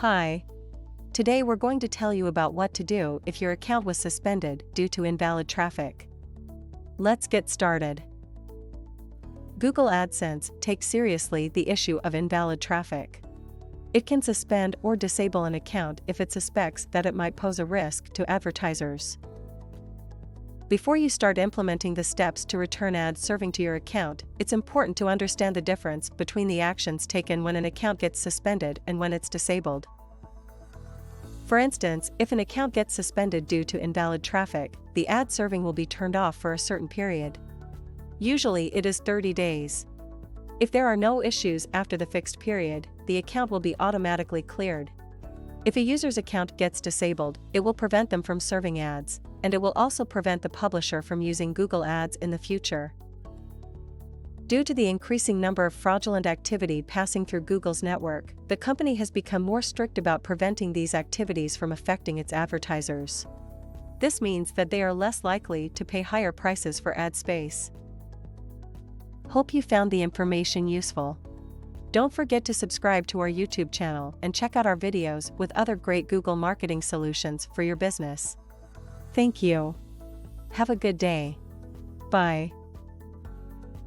Hi. Today we're going to tell you about what to do if your account was suspended due to invalid traffic. Let's get started. Google AdSense takes seriously the issue of invalid traffic. It can suspend or disable an account if it suspects that it might pose a risk to advertisers. Before you start implementing the steps to return ads serving to your account, it's important to understand the difference between the actions taken when an account gets suspended and when it's disabled. For instance, if an account gets suspended due to invalid traffic, the ad serving will be turned off for a certain period. Usually it is 30 days. If there are no issues after the fixed period, the account will be automatically cleared. If a user's account gets disabled, it will prevent them from serving ads, and it will also prevent the publisher from using Google Ads in the future. Due to the increasing number of fraudulent activity passing through Google's network, the company has become more strict about preventing these activities from affecting its advertisers. This means that they are less likely to pay higher prices for ad space. Hope you found the information useful. Don't forget to subscribe to our YouTube channel and check out our videos with other great Google marketing solutions for your business. Thank you. Have a good day. Bye.